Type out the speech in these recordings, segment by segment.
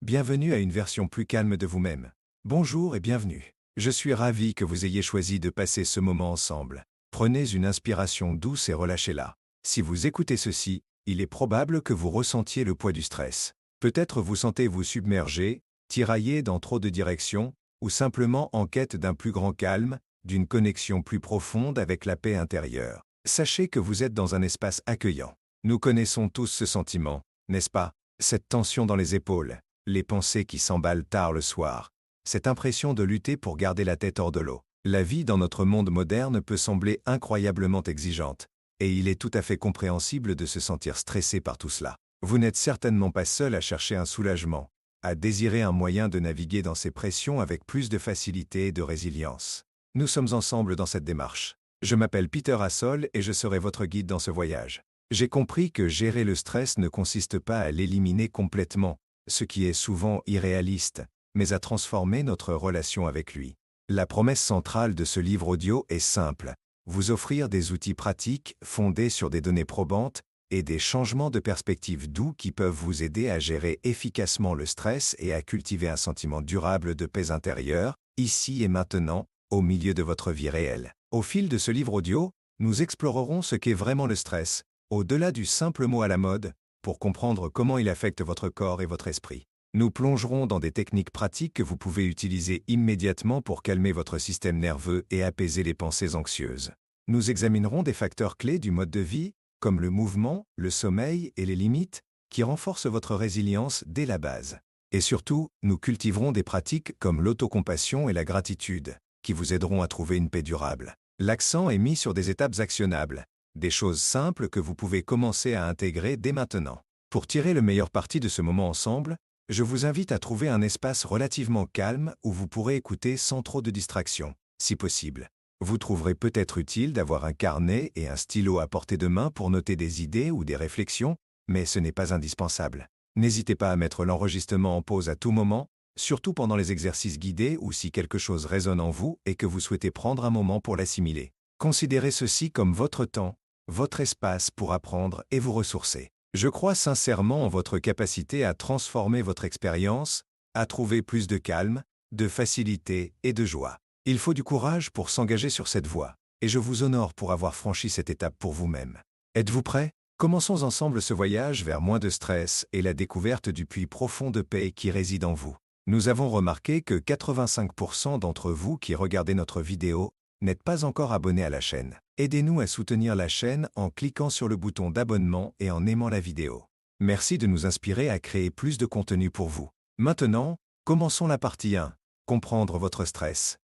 Bienvenue à une version plus calme de vous-même. Bonjour et bienvenue. Je suis ravi que vous ayez choisi de passer ce moment ensemble. Prenez une inspiration douce et relâchez-la. Si vous écoutez ceci, il est probable que vous ressentiez le poids du stress. Peut-être vous sentez-vous submergé, tiraillé dans trop de directions, ou simplement en quête d'un plus grand calme, d'une connexion plus profonde avec la paix intérieure. Sachez que vous êtes dans un espace accueillant. Nous connaissons tous ce sentiment, n'est-ce pas? Cette tension dans les épaules, les pensées qui s'emballent tard le soir, cette impression de lutter pour garder la tête hors de l'eau. La vie dans notre monde moderne peut sembler incroyablement exigeante, et il est tout à fait compréhensible de se sentir stressé par tout cela. Vous n'êtes certainement pas seul à chercher un soulagement, à désirer un moyen de naviguer dans ces pressions avec plus de facilité et de résilience. Nous sommes ensemble dans cette démarche. Je m'appelle Peter Hassol et je serai votre guide dans ce voyage. J'ai compris que gérer le stress ne consiste pas à l'éliminer complètement, ce qui est souvent irréaliste, mais à transformer notre relation avec lui. La promesse centrale de ce livre audio est simple: vous offrir des outils pratiques fondés sur des données probantes et des changements de perspective doux qui peuvent vous aider à gérer efficacement le stress et à cultiver un sentiment durable de paix intérieure, ici et maintenant, au milieu de votre vie réelle. Au fil de ce livre audio, nous explorerons ce qu'est vraiment le stress, au-delà du simple mot à la mode, pour comprendre comment il affecte votre corps et votre esprit. Nous plongerons dans des techniques pratiques que vous pouvez utiliser immédiatement pour calmer votre système nerveux et apaiser les pensées anxieuses. Nous examinerons des facteurs clés du mode de vie, comme le mouvement, le sommeil et les limites, qui renforcent votre résilience dès la base. Et surtout, nous cultiverons des pratiques comme l'autocompassion et la gratitude, qui vous aideront à trouver une paix durable. L'accent est mis sur des étapes actionnables, des choses simples que vous pouvez commencer à intégrer dès maintenant. Pour tirer le meilleur parti de ce moment ensemble, je vous invite à trouver un espace relativement calme où vous pourrez écouter sans trop de distractions, si possible. Vous trouverez peut-être utile d'avoir un carnet et un stylo à portée de main pour noter des idées ou des réflexions, mais ce n'est pas indispensable. N'hésitez pas à mettre l'enregistrement en pause à tout moment, surtout pendant les exercices guidés ou si quelque chose résonne en vous et que vous souhaitez prendre un moment pour l'assimiler. Considérez ceci comme votre temps, votre espace pour apprendre et vous ressourcer. Je crois sincèrement en votre capacité à transformer votre expérience, à trouver plus de calme, de facilité et de joie. Il faut du courage pour s'engager sur cette voie, et je vous honore pour avoir franchi cette étape pour vous-même. Êtes-vous prêt? Commençons ensemble ce voyage vers moins de stress et la découverte du puits profond de paix qui réside en vous. Nous avons remarqué que 85% d'entre vous qui regardez notre vidéo n'êtes pas encore abonné à la chaîne. Aidez-nous à soutenir la chaîne en cliquant sur le bouton d'abonnement et en aimant la vidéo. Merci de nous inspirer à créer plus de contenu pour vous. Maintenant, commençons la partie 1. Comprendre votre stress.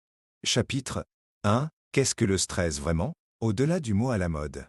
Chapitre 1. Qu'est-ce que le stress vraiment? Au-delà du mot à la mode.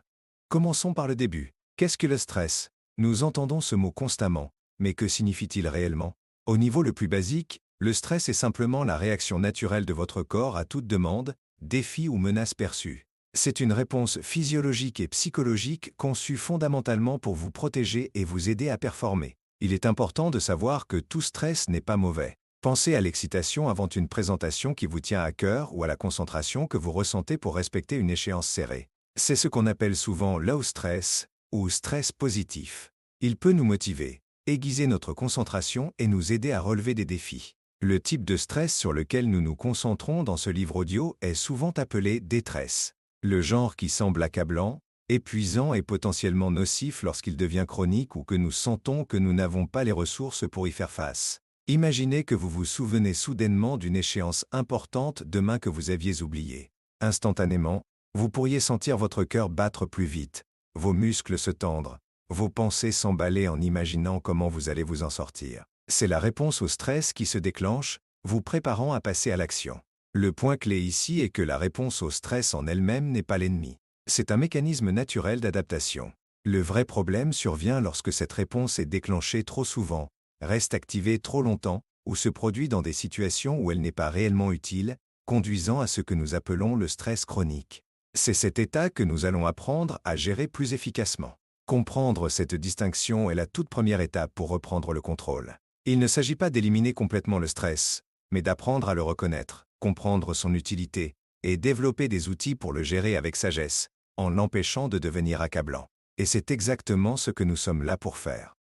Commençons par le début. Qu'est-ce que le stress? Nous entendons ce mot constamment, mais que signifie-t-il réellement? Au niveau le plus basique, le stress est simplement la réaction naturelle de votre corps à toute demande, défi ou menace perçue. C'est une réponse physiologique et psychologique conçue fondamentalement pour vous protéger et vous aider à performer. Il est important de savoir que tout stress n'est pas mauvais. Pensez à l'excitation avant une présentation qui vous tient à cœur ou à la concentration que vous ressentez pour respecter une échéance serrée. C'est ce qu'on appelle souvent low stress ou stress positif. Il peut nous motiver, aiguiser notre concentration et nous aider à relever des défis. Le type de stress sur lequel nous nous concentrons dans ce livre audio est souvent appelé détresse. Le genre qui semble accablant, épuisant et potentiellement nocif lorsqu'il devient chronique ou que nous sentons que nous n'avons pas les ressources pour y faire face. Imaginez que vous vous souvenez soudainement d'une échéance importante demain que vous aviez oubliée. Instantanément, vous pourriez sentir votre cœur battre plus vite, vos muscles se tendre, vos pensées s'emballer en imaginant comment vous allez vous en sortir. C'est la réponse au stress qui se déclenche, vous préparant à passer à l'action. Le point clé ici est que la réponse au stress en elle-même n'est pas l'ennemi. C'est un mécanisme naturel d'adaptation. Le vrai problème survient lorsque cette réponse est déclenchée trop souvent, reste activée trop longtemps, ou se produit dans des situations où elle n'est pas réellement utile, conduisant à ce que nous appelons le stress chronique. C'est cet état que nous allons apprendre à gérer plus efficacement. Comprendre cette distinction est la toute première étape pour reprendre le contrôle. Il ne s'agit pas d'éliminer complètement le stress, mais d'apprendre à le reconnaître, comprendre son utilité, et développer des outils pour le gérer avec sagesse, en l'empêchant de devenir accablant. Et c'est exactement ce que nous sommes là pour faire.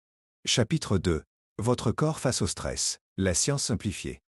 Chapitre 2. Votre corps face au stress. La science simplifiée.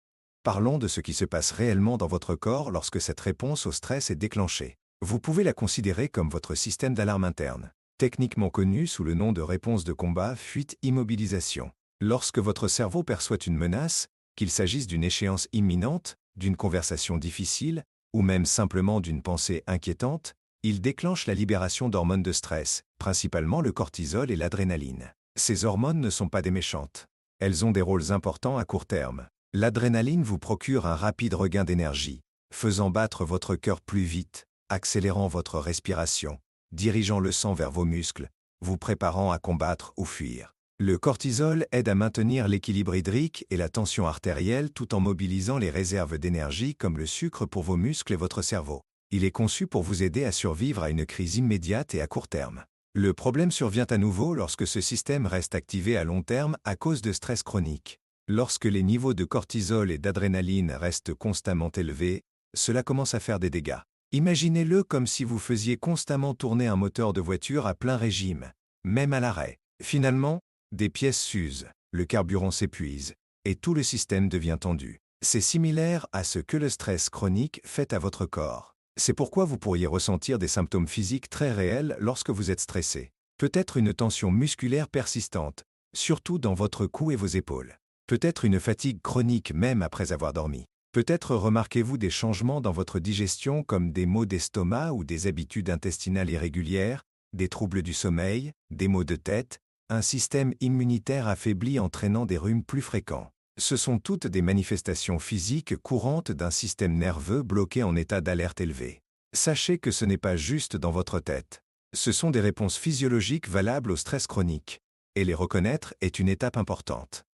Parlons de ce qui se passe réellement dans votre corps lorsque cette réponse au stress est déclenchée. Vous pouvez la considérer comme votre système d'alarme interne, techniquement connu sous le nom de réponse de combat, fuite, immobilisation. Lorsque votre cerveau perçoit une menace, qu'il s'agisse d'une échéance imminente, d'une conversation difficile, ou même simplement d'une pensée inquiétante, il déclenche la libération d'hormones de stress, principalement le cortisol et l'adrénaline. Ces hormones ne sont pas des méchantes. Elles ont des rôles importants à court terme. L'adrénaline vous procure un rapide regain d'énergie, faisant battre votre cœur plus vite, accélérant votre respiration, dirigeant le sang vers vos muscles, vous préparant à combattre ou fuir. Le cortisol aide à maintenir l'équilibre hydrique et la tension artérielle tout en mobilisant les réserves d'énergie comme le sucre pour vos muscles et votre cerveau. Il est conçu pour vous aider à survivre à une crise immédiate et à court terme. Le problème survient à nouveau lorsque ce système reste activé à long terme à cause de stress chronique. Lorsque les niveaux de cortisol et d'adrénaline restent constamment élevés, cela commence à faire des dégâts. Imaginez-le comme si vous faisiez constamment tourner un moteur de voiture à plein régime, même à l'arrêt. Finalement, des pièces s'usent, le carburant s'épuise, et tout le système devient tendu. C'est similaire à ce que le stress chronique fait à votre corps. C'est pourquoi vous pourriez ressentir des symptômes physiques très réels lorsque vous êtes stressé. Peut-être une tension musculaire persistante, surtout dans votre cou et vos épaules. Peut-être une fatigue chronique même après avoir dormi. Peut-être remarquez-vous des changements dans votre digestion comme des maux d'estomac ou des habitudes intestinales irrégulières, des troubles du sommeil, des maux de tête, un système immunitaire affaibli entraînant des rhumes plus fréquents. Ce sont toutes des manifestations physiques courantes d'un système nerveux bloqué en état d'alerte élevé. Sachez que ce n'est pas juste dans votre tête. Ce sont des réponses physiologiques valables au stress chronique. Et les reconnaître est une étape importante.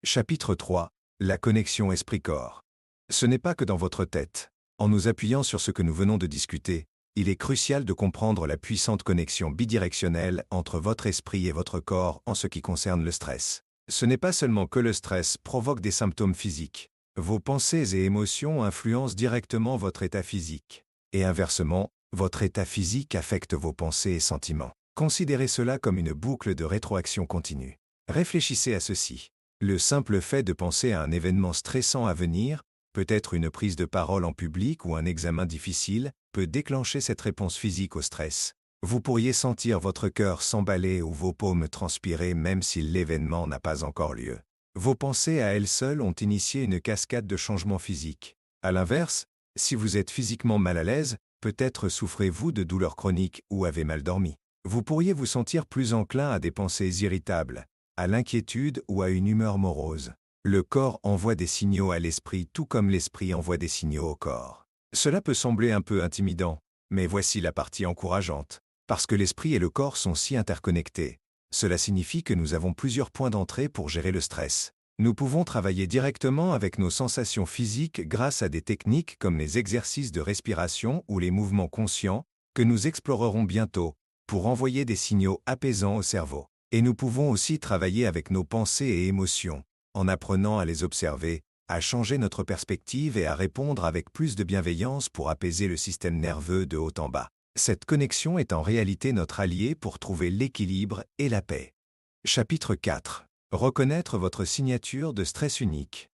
Chapitre 3. La connexion esprit-corps. Ce n'est pas que dans votre tête. En nous appuyant sur ce que nous venons de discuter, il est crucial de comprendre la puissante connexion bidirectionnelle entre votre esprit et votre corps en ce qui concerne le stress. Ce n'est pas seulement que le stress provoque des symptômes physiques. Vos pensées et émotions influencent directement votre état physique. Et inversement, votre état physique affecte vos pensées et sentiments. Considérez cela comme une boucle de rétroaction continue. Réfléchissez à ceci. Le simple fait de penser à un événement stressant à venir, peut-être une prise de parole en public ou un examen difficile, peut déclencher cette réponse physique au stress. Vous pourriez sentir votre cœur s'emballer ou vos paumes transpirer même si l'événement n'a pas encore lieu. Vos pensées à elles seules ont initié une cascade de changements physiques. À l'inverse, si vous êtes physiquement mal à l'aise, peut-être souffrez-vous de douleurs chroniques ou avez mal dormi. Vous pourriez vous sentir plus enclin à des pensées irritables, à l'inquiétude ou à une humeur morose. Le corps envoie des signaux à l'esprit tout comme l'esprit envoie des signaux au corps. Cela peut sembler un peu intimidant, mais voici la partie encourageante. Parce que l'esprit et le corps sont si interconnectés, cela signifie que nous avons plusieurs points d'entrée pour gérer le stress. Nous pouvons travailler directement avec nos sensations physiques grâce à des techniques comme les exercices de respiration ou les mouvements conscients, que nous explorerons bientôt, pour envoyer des signaux apaisants au cerveau. Et nous pouvons aussi travailler avec nos pensées et émotions, en apprenant à les observer, à changer notre perspective et à répondre avec plus de bienveillance pour apaiser le système nerveux de haut en bas. Cette connexion est en réalité notre allié pour trouver l'équilibre et la paix. Chapitre 4. Reconnaître votre signature de stress unique.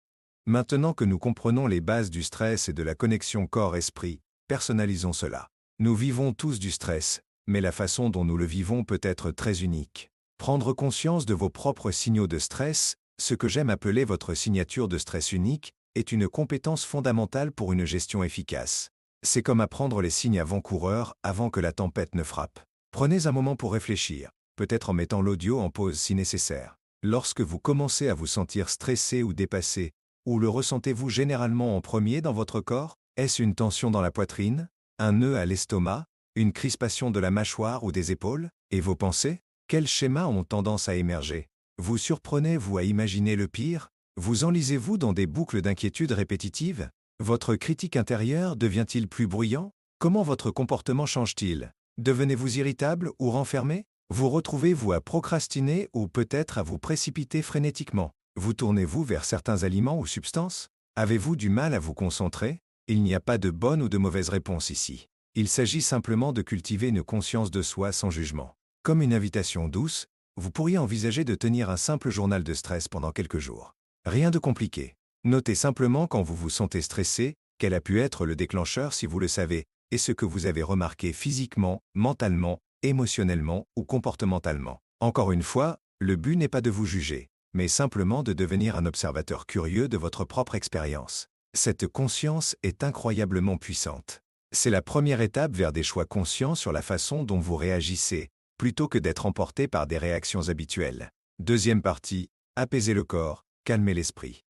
Maintenant que nous comprenons les bases du stress et de la connexion corps-esprit, personnalisons cela. Nous vivons tous du stress, mais la façon dont nous le vivons peut être très unique. Prendre conscience de vos propres signaux de stress, ce que j'aime appeler votre signature de stress unique, est une compétence fondamentale pour une gestion efficace. C'est comme apprendre les signes avant-coureurs avant que la tempête ne frappe. Prenez un moment pour réfléchir, peut-être en mettant l'audio en pause si nécessaire. Lorsque vous commencez à vous sentir stressé ou dépassé, où le ressentez-vous généralement en premier dans votre corps? Est-ce une tension dans la poitrine, un nœud à l'estomac, une crispation de la mâchoire ou des épaules? Et vos pensées? Quels schémas ont tendance à émerger? Vous surprenez-vous à imaginer le pire? Vous enlisez-vous dans des boucles d'inquiétude répétitives? Votre critique intérieure devient-il plus bruyant? Comment votre comportement change-t-il? Devenez-vous irritable ou renfermé? Vous retrouvez-vous à procrastiner ou peut-être à vous précipiter frénétiquement? Vous tournez-vous vers certains aliments ou substances? Avez-vous du mal à vous concentrer? Il n'y a pas de bonne ou de mauvaise réponse ici. Il s'agit simplement de cultiver une conscience de soi sans jugement. Comme une invitation douce, vous pourriez envisager de tenir un simple journal de stress pendant quelques jours. Rien de compliqué. Notez simplement quand vous vous sentez stressé, quel a pu être le déclencheur si vous le savez, et ce que vous avez remarqué physiquement, mentalement, émotionnellement ou comportementalement. Encore une fois, le but n'est pas de vous juger, mais simplement de devenir un observateur curieux de votre propre expérience. Cette conscience est incroyablement puissante. C'est la première étape vers des choix conscients sur la façon dont vous réagissez, plutôt que d'être emporté par des réactions habituelles. Deuxième partie, apaiser le corps, calmer l'esprit.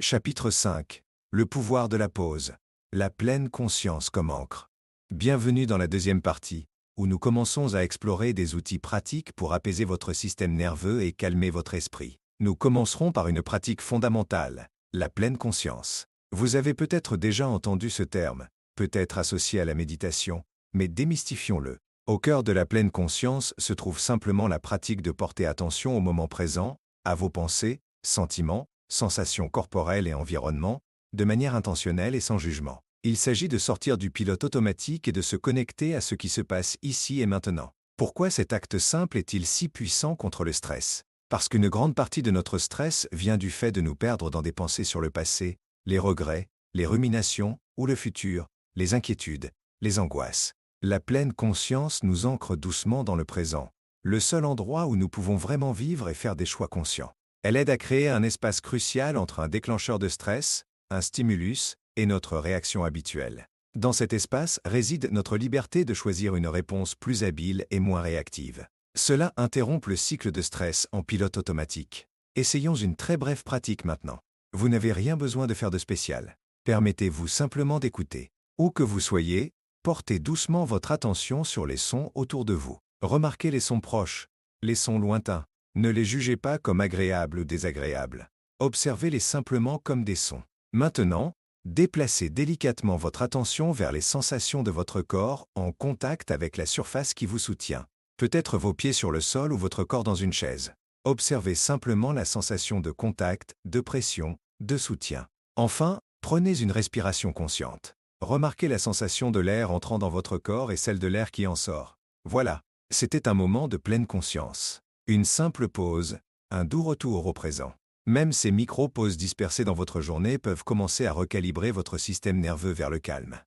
Chapitre 5. Le pouvoir de la pause. La pleine conscience comme encre. Bienvenue dans la deuxième partie, où nous commençons à explorer des outils pratiques pour apaiser votre système nerveux et calmer votre esprit. Nous commencerons par une pratique fondamentale, la pleine conscience. Vous avez peut-être déjà entendu ce terme, peut-être associé à la méditation, mais démystifions-le. Au cœur de la pleine conscience se trouve simplement la pratique de porter attention au moment présent, à vos pensées, sentiments, sensations corporelles et environnement, de manière intentionnelle et sans jugement. Il s'agit de sortir du pilote automatique et de se connecter à ce qui se passe ici et maintenant. Pourquoi cet acte simple est-il si puissant contre le stress? Parce qu'une grande partie de notre stress vient du fait de nous perdre dans des pensées sur le passé, les regrets, les ruminations ou le futur, les inquiétudes, les angoisses. La pleine conscience nous ancre doucement dans le présent, le seul endroit où nous pouvons vraiment vivre et faire des choix conscients. Elle aide à créer un espace crucial entre un déclencheur de stress, un stimulus, et notre réaction habituelle. Dans cet espace réside notre liberté de choisir une réponse plus habile et moins réactive. Cela interrompt le cycle de stress en pilote automatique. Essayons une très brève pratique maintenant. Vous n'avez rien besoin de faire de spécial. Permettez-vous simplement d'écouter. Où que vous soyez, portez doucement votre attention sur les sons autour de vous. Remarquez les sons proches, les sons lointains. Ne les jugez pas comme agréables ou désagréables. Observez-les simplement comme des sons. Maintenant, déplacez délicatement votre attention vers les sensations de votre corps en contact avec la surface qui vous soutient. Peut-être vos pieds sur le sol ou votre corps dans une chaise. Observez simplement la sensation de contact, de pression, de soutien. Enfin, prenez une respiration consciente. Remarquez la sensation de l'air entrant dans votre corps et celle de l'air qui en sort. Voilà, c'était un moment de pleine conscience. Une simple pause, un doux retour au présent. Même ces micro-pauses dispersées dans votre journée peuvent commencer à recalibrer votre système nerveux vers le calme.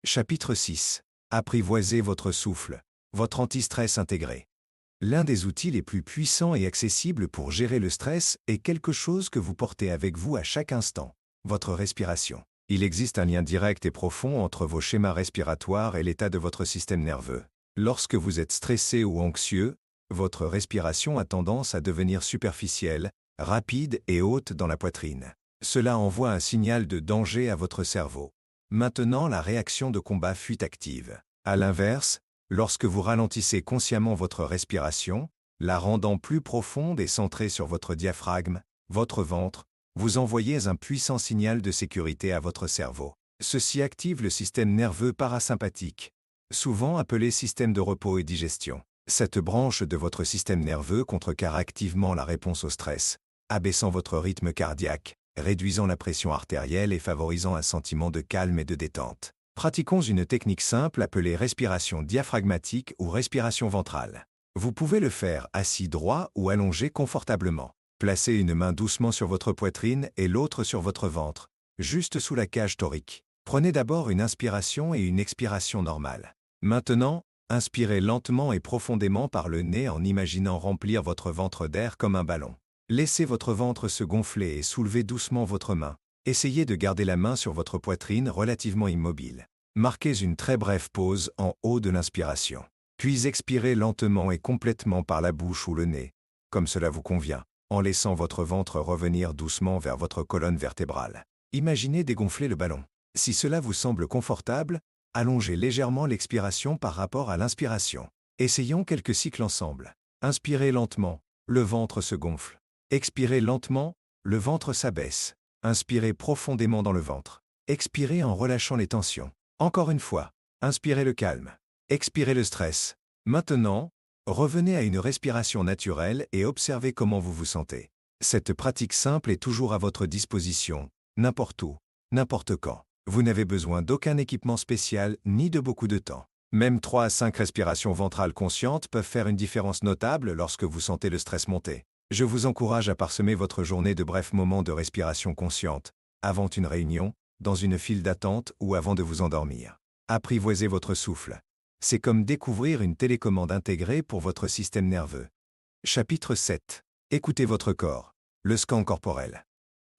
Chapitre 6. Apprivoisez votre souffle, votre anti-stress intégré. L'un des outils les plus puissants et accessibles pour gérer le stress est quelque chose que vous portez avec vous à chaque instant, votre respiration. Il existe un lien direct et profond entre vos schémas respiratoires et l'état de votre système nerveux. Lorsque vous êtes stressé ou anxieux, votre respiration a tendance à devenir superficielle, rapide et haute dans la poitrine. Cela envoie un signal de danger à votre cerveau. Maintenant, la réaction de combat fuite active. À l'inverse, lorsque vous ralentissez consciemment votre respiration, la rendant plus profonde et centrée sur votre diaphragme, votre ventre, vous envoyez un puissant signal de sécurité à votre cerveau. Ceci active le système nerveux parasympathique, souvent appelé système de repos et digestion. Cette branche de votre système nerveux contrecarre activement la réponse au stress, abaissant votre rythme cardiaque, réduisant la pression artérielle et favorisant un sentiment de calme et de détente. Pratiquons une technique simple appelée respiration diaphragmatique ou respiration ventrale. Vous pouvez le faire assis droit ou allongé confortablement. Placez une main doucement sur votre poitrine et l'autre sur votre ventre, juste sous la cage thoracique. Prenez d'abord une inspiration et une expiration normale. Maintenant, inspirez lentement et profondément par le nez en imaginant remplir votre ventre d'air comme un ballon. Laissez votre ventre se gonfler et soulevez doucement votre main. Essayez de garder la main sur votre poitrine relativement immobile. Marquez une très brève pause en haut de l'inspiration. Puis expirez lentement et complètement par la bouche ou le nez, comme cela vous convient, en laissant votre ventre revenir doucement vers votre colonne vertébrale. Imaginez dégonfler le ballon. Si cela vous semble confortable, allongez légèrement l'expiration par rapport à l'inspiration. Essayons quelques cycles ensemble. Inspirez lentement, le ventre se gonfle. Expirez lentement, le ventre s'abaisse. Inspirez profondément dans le ventre. Expirez en relâchant les tensions. Encore une fois, inspirez le calme. Expirez le stress. Maintenant, revenez à une respiration naturelle et observez comment vous vous sentez. Cette pratique simple est toujours à votre disposition, n'importe où, n'importe quand. Vous n'avez besoin d'aucun équipement spécial ni de beaucoup de temps. Même 3 à 5 respirations ventrales conscientes peuvent faire une différence notable lorsque vous sentez le stress monter. Je vous encourage à parsemer votre journée de brefs moments de respiration consciente, avant une réunion, dans une file d'attente ou avant de vous endormir. Apprivoisez votre souffle. C'est comme découvrir une télécommande intégrée pour votre système nerveux. Chapitre 7. Écoutez votre corps. Le scan corporel.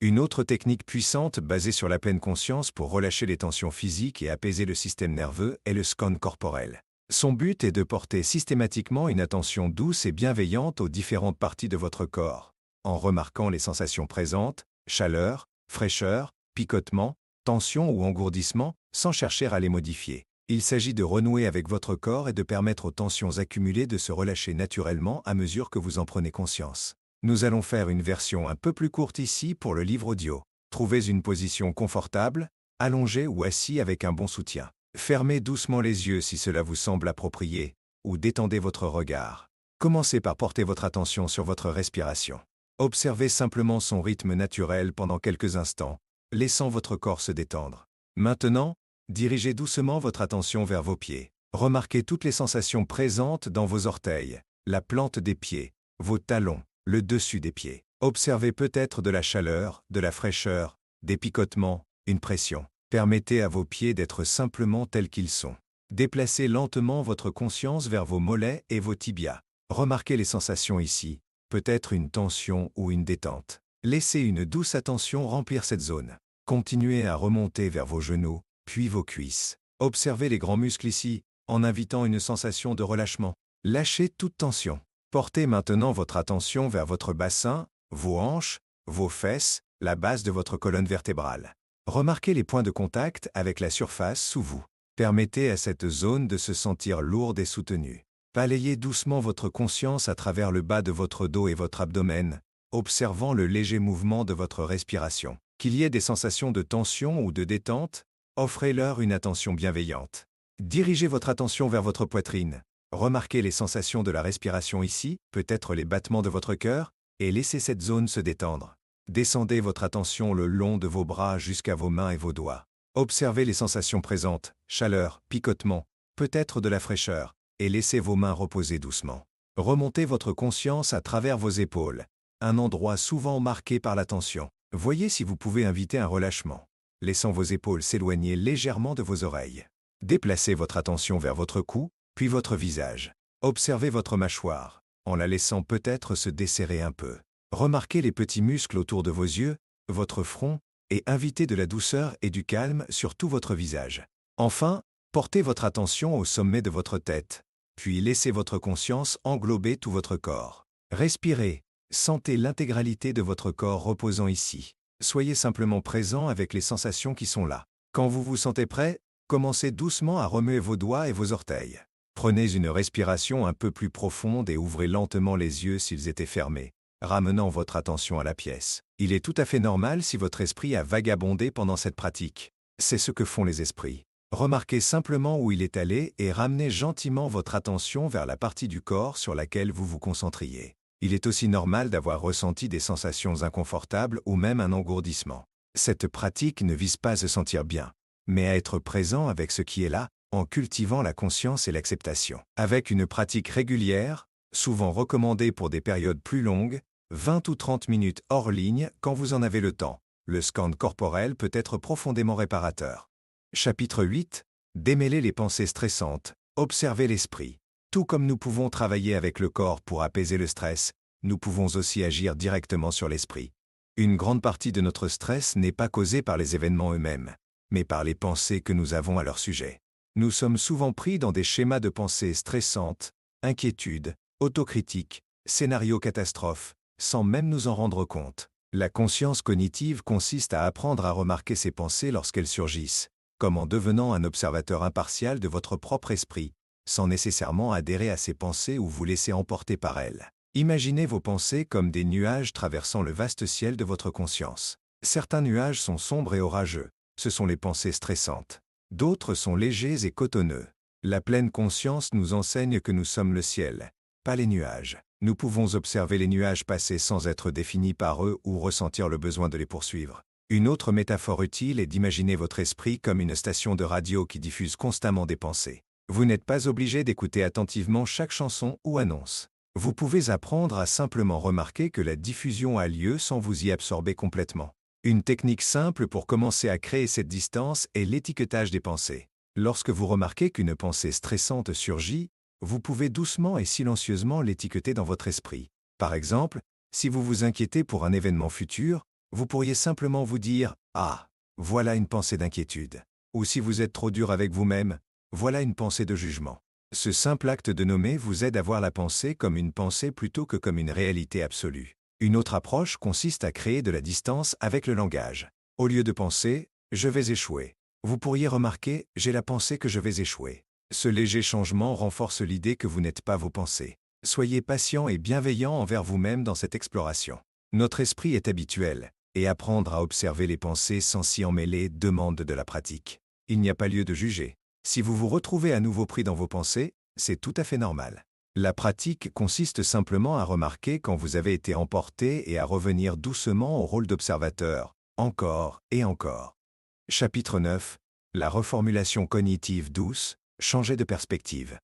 Une autre technique puissante basée sur la pleine conscience pour relâcher les tensions physiques et apaiser le système nerveux est le scan corporel. Son but est de porter systématiquement une attention douce et bienveillante aux différentes parties de votre corps, en remarquant les sensations présentes, chaleur, fraîcheur, picotement, tension ou engourdissement, sans chercher à les modifier. Il s'agit de renouer avec votre corps et de permettre aux tensions accumulées de se relâcher naturellement à mesure que vous en prenez conscience. Nous allons faire une version un peu plus courte ici pour le livre audio. Trouvez une position confortable, allongé ou assis avec un bon soutien. Fermez doucement les yeux si cela vous semble approprié, ou détendez votre regard. Commencez par porter votre attention sur votre respiration. Observez simplement son rythme naturel pendant quelques instants, laissant votre corps se détendre. Maintenant, dirigez doucement votre attention vers vos pieds. Remarquez toutes les sensations présentes dans vos orteils, la plante des pieds, vos talons, le dessus des pieds. Observez peut-être de la chaleur, de la fraîcheur, des picotements, une pression. Permettez à vos pieds d'être simplement tels qu'ils sont. Déplacez lentement votre conscience vers vos mollets et vos tibias. Remarquez les sensations ici, peut-être une tension ou une détente. Laissez une douce attention remplir cette zone. Continuez à remonter vers vos genoux, puis vos cuisses. Observez les grands muscles ici, en invitant une sensation de relâchement. Lâchez toute tension. Portez maintenant votre attention vers votre bassin, vos hanches, vos fesses, la base de votre colonne vertébrale. Remarquez les points de contact avec la surface sous vous. Permettez à cette zone de se sentir lourde et soutenue. Balayez doucement votre conscience à travers le bas de votre dos et votre abdomen, observant le léger mouvement de votre respiration. Qu'il y ait des sensations de tension ou de détente, offrez-leur une attention bienveillante. Dirigez votre attention vers votre poitrine. Remarquez les sensations de la respiration ici, peut-être les battements de votre cœur, et laissez cette zone se détendre. Descendez votre attention le long de vos bras jusqu'à vos mains et vos doigts. Observez les sensations présentes, chaleur, picotement, peut-être de la fraîcheur, et laissez vos mains reposer doucement. Remontez votre conscience à travers vos épaules, un endroit souvent marqué par la tension. Voyez si vous pouvez inviter un relâchement, laissant vos épaules s'éloigner légèrement de vos oreilles. Déplacez votre attention vers votre cou, puis votre visage. Observez votre mâchoire, en la laissant peut-être se desserrer un peu. Remarquez les petits muscles autour de vos yeux, votre front, et invitez de la douceur et du calme sur tout votre visage. Enfin, portez votre attention au sommet de votre tête, puis laissez votre conscience englober tout votre corps. Respirez, sentez l'intégralité de votre corps reposant ici. Soyez simplement présent avec les sensations qui sont là. Quand vous vous sentez prêt, commencez doucement à remuer vos doigts et vos orteils. Prenez une respiration un peu plus profonde et ouvrez lentement les yeux s'ils étaient fermés, ramenant votre attention à la pièce. Il est tout à fait normal si votre esprit a vagabondé pendant cette pratique. C'est ce que font les esprits. Remarquez simplement où il est allé et ramenez gentiment votre attention vers la partie du corps sur laquelle vous vous concentriez. Il est aussi normal d'avoir ressenti des sensations inconfortables ou même un engourdissement. Cette pratique ne vise pas à se sentir bien, mais à être présent avec ce qui est là, en cultivant la conscience et l'acceptation. Avec une pratique régulière, souvent recommandée pour des périodes plus longues, 20 ou 30 minutes hors ligne quand vous en avez le temps, le scan corporel peut être profondément réparateur. Chapitre 8. Démêler les pensées stressantes, observer l'esprit. Tout comme nous pouvons travailler avec le corps pour apaiser le stress, nous pouvons aussi agir directement sur l'esprit. Une grande partie de notre stress n'est pas causée par les événements eux-mêmes, mais par les pensées que nous avons à leur sujet. Nous sommes souvent pris dans des schémas de pensée stressantes, inquiétudes, autocritiques, scénarios catastrophes, sans même nous en rendre compte. La conscience cognitive consiste à apprendre à remarquer ces pensées lorsqu'elles surgissent, comme en devenant un observateur impartial de votre propre esprit, sans nécessairement adhérer à ces pensées ou vous laisser emporter par elles. Imaginez vos pensées comme des nuages traversant le vaste ciel de votre conscience. Certains nuages sont sombres et orageux, ce sont les pensées stressantes. D'autres sont légers et cotonneux. La pleine conscience nous enseigne que nous sommes le ciel, pas les nuages. Nous pouvons observer les nuages passer sans être définis par eux ou ressentir le besoin de les poursuivre. Une autre métaphore utile est d'imaginer votre esprit comme une station de radio qui diffuse constamment des pensées. Vous n'êtes pas obligé d'écouter attentivement chaque chanson ou annonce. Vous pouvez apprendre à simplement remarquer que la diffusion a lieu sans vous y absorber complètement. Une technique simple pour commencer à créer cette distance est l'étiquetage des pensées. Lorsque vous remarquez qu'une pensée stressante surgit, vous pouvez doucement et silencieusement l'étiqueter dans votre esprit. Par exemple, si vous vous inquiétez pour un événement futur, vous pourriez simplement vous dire « Ah, voilà une pensée d'inquiétude ». Ou si vous êtes trop dur avec vous-même, voilà une pensée de jugement. Ce simple acte de nommer vous aide à voir la pensée comme une pensée plutôt que comme une réalité absolue. Une autre approche consiste à créer de la distance avec le langage. Au lieu de penser « je vais échouer », vous pourriez remarquer « j'ai la pensée que je vais échouer ». Ce léger changement renforce l'idée que vous n'êtes pas vos pensées. Soyez patient et bienveillant envers vous-même dans cette exploration. Notre esprit est habituel, et apprendre à observer les pensées sans s'y emmêler demande de la pratique. Il n'y a pas lieu de juger. Si vous vous retrouvez à nouveau pris dans vos pensées, c'est tout à fait normal. La pratique consiste simplement à remarquer quand vous avez été emporté et à revenir doucement au rôle d'observateur, encore et encore. Chapitre 9. La reformulation cognitive douce, changer de perspective.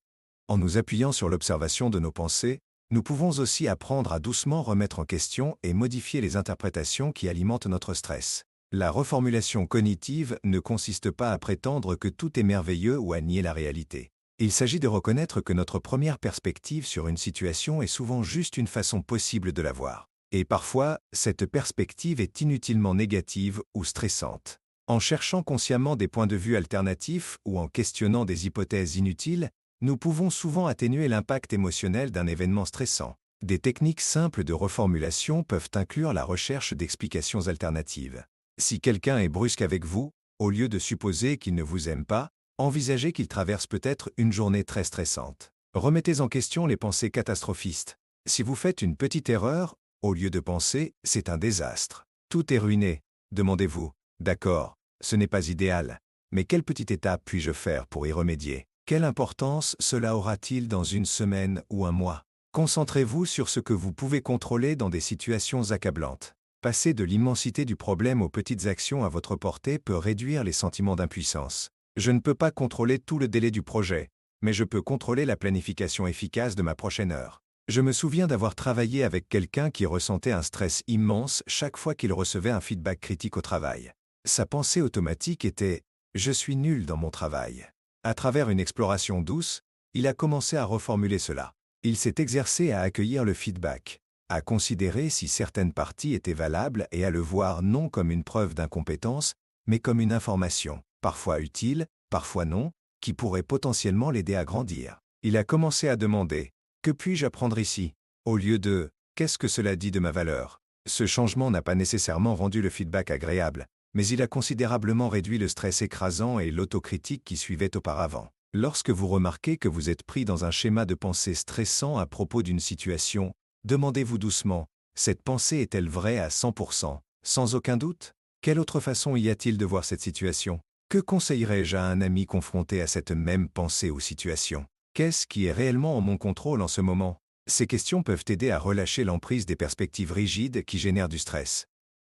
En nous appuyant sur l'observation de nos pensées, nous pouvons aussi apprendre à doucement remettre en question et modifier les interprétations qui alimentent notre stress. La reformulation cognitive ne consiste pas à prétendre que tout est merveilleux ou à nier la réalité. Il s'agit de reconnaître que notre première perspective sur une situation est souvent juste une façon possible de la voir. Et parfois, cette perspective est inutilement négative ou stressante. En cherchant consciemment des points de vue alternatifs ou en questionnant des hypothèses inutiles, nous pouvons souvent atténuer l'impact émotionnel d'un événement stressant. Des techniques simples de reformulation peuvent inclure la recherche d'explications alternatives. Si quelqu'un est brusque avec vous, au lieu de supposer qu'il ne vous aime pas, envisagez qu'il traverse peut-être une journée très stressante. Remettez en question les pensées catastrophistes. Si vous faites une petite erreur, au lieu de penser « c'est un désastre », tout est ruiné, demandez-vous « d'accord, ce n'est pas idéal, mais quelle petite étape puis-je faire pour y remédier ? Quelle importance cela aura-t-il dans une semaine ou un mois ? Concentrez-vous sur ce que vous pouvez contrôler dans des situations accablantes. Passer de l'immensité du problème aux petites actions à votre portée peut réduire les sentiments d'impuissance. Je ne peux pas contrôler tout le délai du projet, mais je peux contrôler la planification efficace de ma prochaine heure. Je me souviens d'avoir travaillé avec quelqu'un qui ressentait un stress immense chaque fois qu'il recevait un feedback critique au travail. Sa pensée automatique était « je suis nul dans mon travail ». À travers une exploration douce, il a commencé à reformuler cela. Il s'est exercé à accueillir le feedback, à considérer si certaines parties étaient valables et à le voir non comme une preuve d'incompétence, mais comme une information, parfois utile, parfois non, qui pourrait potentiellement l'aider à grandir. Il a commencé à demander « Que puis-je apprendre ici ?» au lieu de « Qu'est-ce que cela dit de ma valeur ?» Ce changement n'a pas nécessairement rendu le feedback agréable, mais il a considérablement réduit le stress écrasant et l'autocritique qui suivaient auparavant. Lorsque vous remarquez que vous êtes pris dans un schéma de pensée stressant à propos d'une situation, demandez-vous doucement, cette pensée est-elle vraie à 100%, sans aucun doute? Quelle autre façon y a-t-il de voir cette situation? Que conseillerais-je à un ami confronté à cette même pensée ou situation? Qu'est-ce qui est réellement en mon contrôle en ce moment? Ces questions peuvent aider à relâcher l'emprise des perspectives rigides qui génèrent du stress.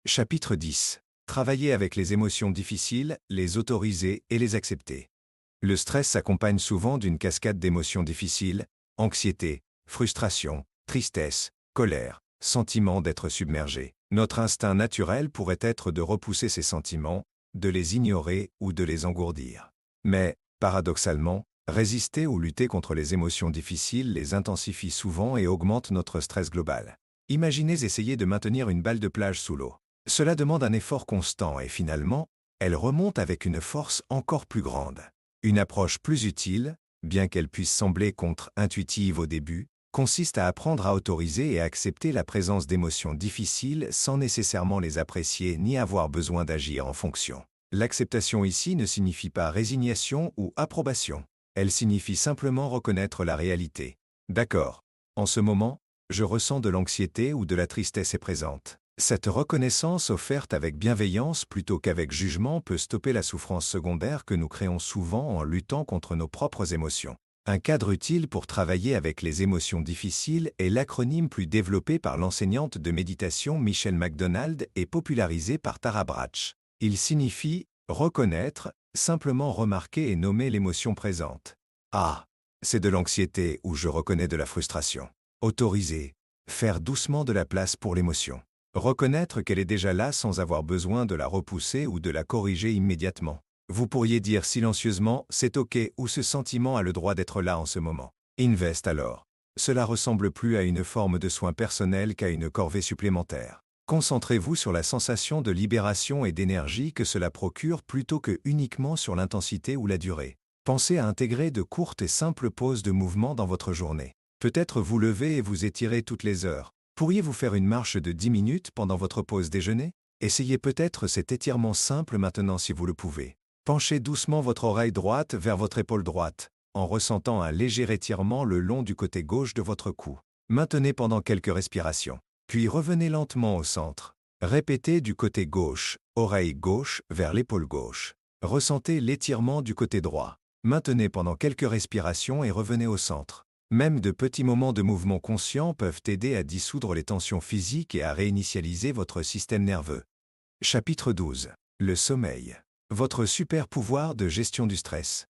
Chapitre 10. Travailler avec les émotions difficiles, les autoriser et les accepter. Le stress s'accompagne souvent d'une cascade d'émotions difficiles, anxiété, frustration, tristesse, colère, sentiment d'être submergé. Notre instinct naturel pourrait être de repousser ces sentiments, de les ignorer ou de les engourdir. Mais, paradoxalement, résister ou lutter contre les émotions difficiles les intensifie souvent et augmente notre stress global. Imaginez essayer de maintenir une balle de plage sous l'eau. Cela demande un effort constant et finalement, elle remonte avec une force encore plus grande. Une approche plus utile, bien qu'elle puisse sembler contre-intuitive au début, consiste à apprendre à autoriser et à accepter la présence d'émotions difficiles sans nécessairement les apprécier ni avoir besoin d'agir en fonction. L'acceptation ici ne signifie pas résignation ou approbation. Elle signifie simplement reconnaître la réalité. D'accord. En ce moment, je ressens de l'anxiété ou de la tristesse est présente. Cette reconnaissance offerte avec bienveillance plutôt qu'avec jugement peut stopper la souffrance secondaire que nous créons souvent en luttant contre nos propres émotions. Un cadre utile pour travailler avec les émotions difficiles est l'acronyme plus développé par l'enseignante de méditation Michelle McDonald et popularisé par Tara Brach. Il signifie reconnaître, simplement remarquer et nommer l'émotion présente. Ah, c'est de l'anxiété ou je reconnais de la frustration. Autoriser. Faire doucement de la place pour l'émotion. Reconnaître qu'elle est déjà là sans avoir besoin de la repousser ou de la corriger immédiatement. Vous pourriez dire silencieusement « c'est OK » ou « ce sentiment a le droit d'être là en ce moment ». Invest alors. Cela ressemble plus à une forme de soin personnel qu'à une corvée supplémentaire. Concentrez-vous sur la sensation de libération et d'énergie que cela procure plutôt que uniquement sur l'intensité ou la durée. Pensez à intégrer de courtes et simples pauses de mouvement dans votre journée. Peut-être vous lever et vous étirer toutes les heures. Pourriez-vous faire une marche de 10 minutes pendant votre pause déjeuner? Essayez peut-être cet étirement simple maintenant si vous le pouvez. Penchez doucement votre oreille droite vers votre épaule droite, en ressentant un léger étirement le long du côté gauche de votre cou. Maintenez pendant quelques respirations, puis revenez lentement au centre. Répétez du côté gauche, oreille gauche vers l'épaule gauche. Ressentez l'étirement du côté droit. Maintenez pendant quelques respirations et revenez au centre. Même de petits moments de mouvement conscient peuvent aider à dissoudre les tensions physiques et à réinitialiser votre système nerveux. Chapitre 12. Le sommeil. Votre super pouvoir de gestion du stress.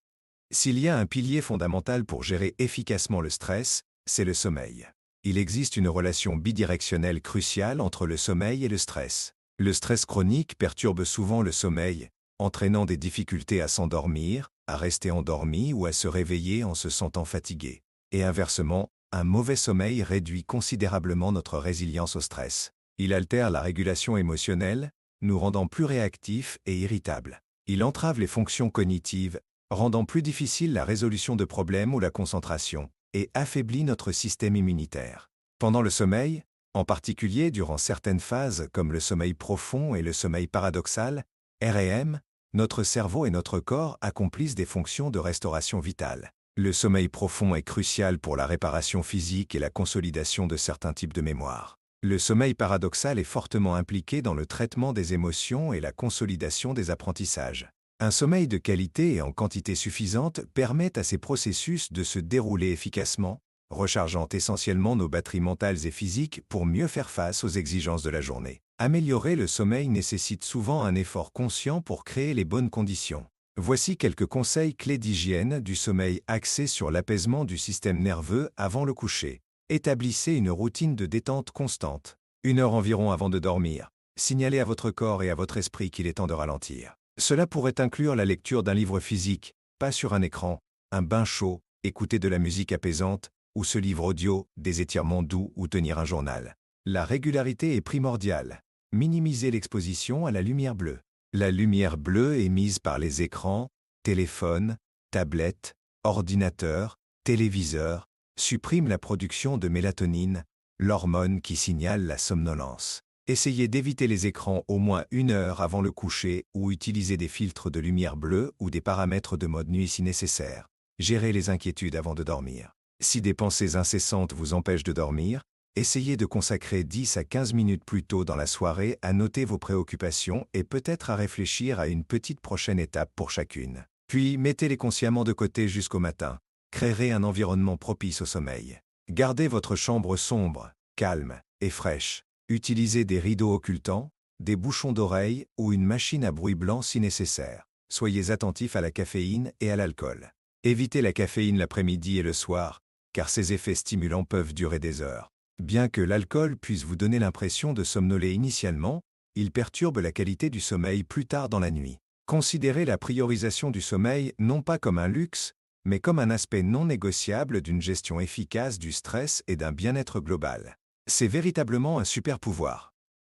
S'il y a un pilier fondamental pour gérer efficacement le stress, c'est le sommeil. Il existe une relation bidirectionnelle cruciale entre le sommeil et le stress. Le stress chronique perturbe souvent le sommeil, entraînant des difficultés à s'endormir, à rester endormi ou à se réveiller en se sentant fatigué. Et inversement, un mauvais sommeil réduit considérablement notre résilience au stress. Il altère la régulation émotionnelle, nous rendant plus réactifs et irritables. Il entrave les fonctions cognitives, rendant plus difficile la résolution de problèmes ou la concentration, et affaiblit notre système immunitaire. Pendant le sommeil, en particulier durant certaines phases comme le sommeil profond et le sommeil paradoxal, REM, notre cerveau et notre corps accomplissent des fonctions de restauration vitale. Le sommeil profond est crucial pour la réparation physique et la consolidation de certains types de mémoire. Le sommeil paradoxal est fortement impliqué dans le traitement des émotions et la consolidation des apprentissages. Un sommeil de qualité et en quantité suffisante permet à ces processus de se dérouler efficacement, rechargeant essentiellement nos batteries mentales et physiques pour mieux faire face aux exigences de la journée. Améliorer le sommeil nécessite souvent un effort conscient pour créer les bonnes conditions. Voici quelques conseils clés d'hygiène du sommeil axés sur l'apaisement du système nerveux avant le coucher. Établissez une routine de détente constante. 1 heure environ avant de dormir. Signalez à votre corps et à votre esprit qu'il est temps de ralentir. Cela pourrait inclure la lecture d'un livre physique, pas sur un écran, un bain chaud, écouter de la musique apaisante, ou ce livre audio, des étirements doux ou tenir un journal. La régularité est primordiale. Minimisez l'exposition à la lumière bleue. La lumière bleue émise par les écrans, téléphones, tablettes, ordinateurs, téléviseurs, supprime la production de mélatonine, l'hormone qui signale la somnolence. Essayez d'éviter les écrans au moins 1 heure avant le coucher ou utilisez des filtres de lumière bleue ou des paramètres de mode nuit si nécessaire. Gérez les inquiétudes avant de dormir. Si des pensées incessantes vous empêchent de dormir, essayez de consacrer 10 à 15 minutes plus tôt dans la soirée à noter vos préoccupations et peut-être à réfléchir à une petite prochaine étape pour chacune. Puis mettez-les consciemment de côté jusqu'au matin. Créerez un environnement propice au sommeil. Gardez votre chambre sombre, calme et fraîche. Utilisez des rideaux occultants, des bouchons d'oreilles ou une machine à bruit blanc si nécessaire. Soyez attentif à la caféine et à l'alcool. Évitez la caféine l'après-midi et le soir, car ses effets stimulants peuvent durer des heures. Bien que l'alcool puisse vous donner l'impression de somnoler initialement, il perturbe la qualité du sommeil plus tard dans la nuit. Considérez la priorisation du sommeil non pas comme un luxe, mais comme un aspect non négociable d'une gestion efficace du stress et d'un bien-être global. C'est véritablement un super pouvoir.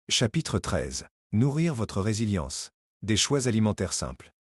Chapitre 13. Nourrir votre résilience. Des choix alimentaires simples.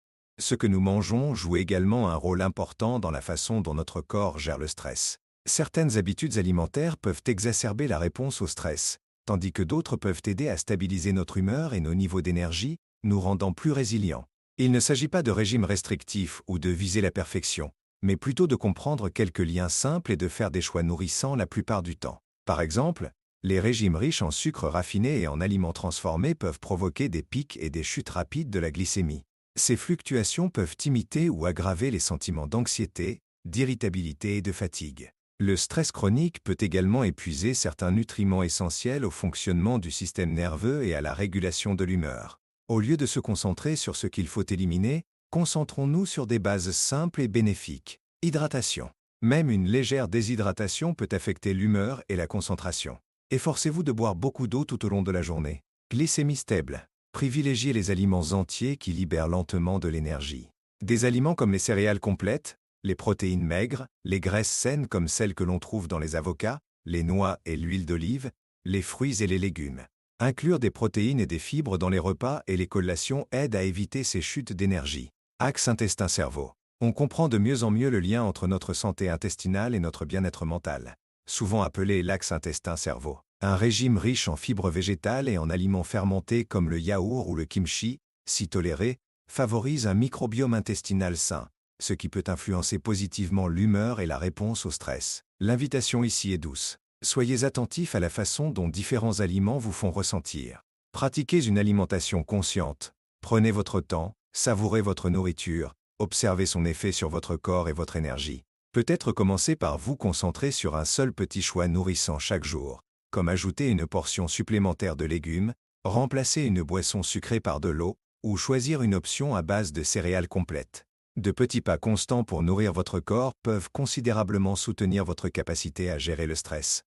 Ce que nous mangeons joue également un rôle important dans la façon dont notre corps gère le stress. Certaines habitudes alimentaires peuvent exacerber la réponse au stress, tandis que d'autres peuvent aider à stabiliser notre humeur et nos niveaux d'énergie, nous rendant plus résilients. Il ne s'agit pas de régime restrictif ou de viser la perfection, mais plutôt de comprendre quelques liens simples et de faire des choix nourrissants la plupart du temps. Par exemple, les régimes riches en sucre raffiné et en aliments transformés peuvent provoquer des pics et des chutes rapides de la glycémie. Ces fluctuations peuvent imiter ou aggraver les sentiments d'anxiété, d'irritabilité et de fatigue. Le stress chronique peut également épuiser certains nutriments essentiels au fonctionnement du système nerveux et à la régulation de l'humeur. Au lieu de se concentrer sur ce qu'il faut éliminer, concentrons-nous sur des bases simples et bénéfiques. Hydratation. Même une légère déshydratation peut affecter l'humeur et la concentration. Efforcez-vous de boire beaucoup d'eau tout au long de la journée. Glycémie stable. Privilégiez les aliments entiers qui libèrent lentement de l'énergie. Des aliments comme les céréales complètes, les protéines maigres, les graisses saines comme celles que l'on trouve dans les avocats, les noix et l'huile d'olive, les fruits et les légumes. Inclure des protéines et des fibres dans les repas et les collations aide à éviter ces chutes d'énergie. Axe intestin-cerveau. On comprend de mieux en mieux le lien entre notre santé intestinale et notre bien-être mental, souvent appelé l'axe intestin-cerveau. Un régime riche en fibres végétales et en aliments fermentés comme le yaourt ou le kimchi, si toléré, favorise un microbiome intestinal sain, ce qui peut influencer positivement l'humeur et la réponse au stress. L'invitation ici est douce. Soyez attentifs à la façon dont différents aliments vous font ressentir. Pratiquez une alimentation consciente. Prenez votre temps, savourez votre nourriture, observez son effet sur votre corps et votre énergie. Peut-être commencer par vous concentrer sur un seul petit choix nourrissant chaque jour, comme ajouter une portion supplémentaire de légumes, remplacer une boisson sucrée par de l'eau, ou choisir une option à base de céréales complètes. De petits pas constants pour nourrir votre corps peuvent considérablement soutenir votre capacité à gérer le stress.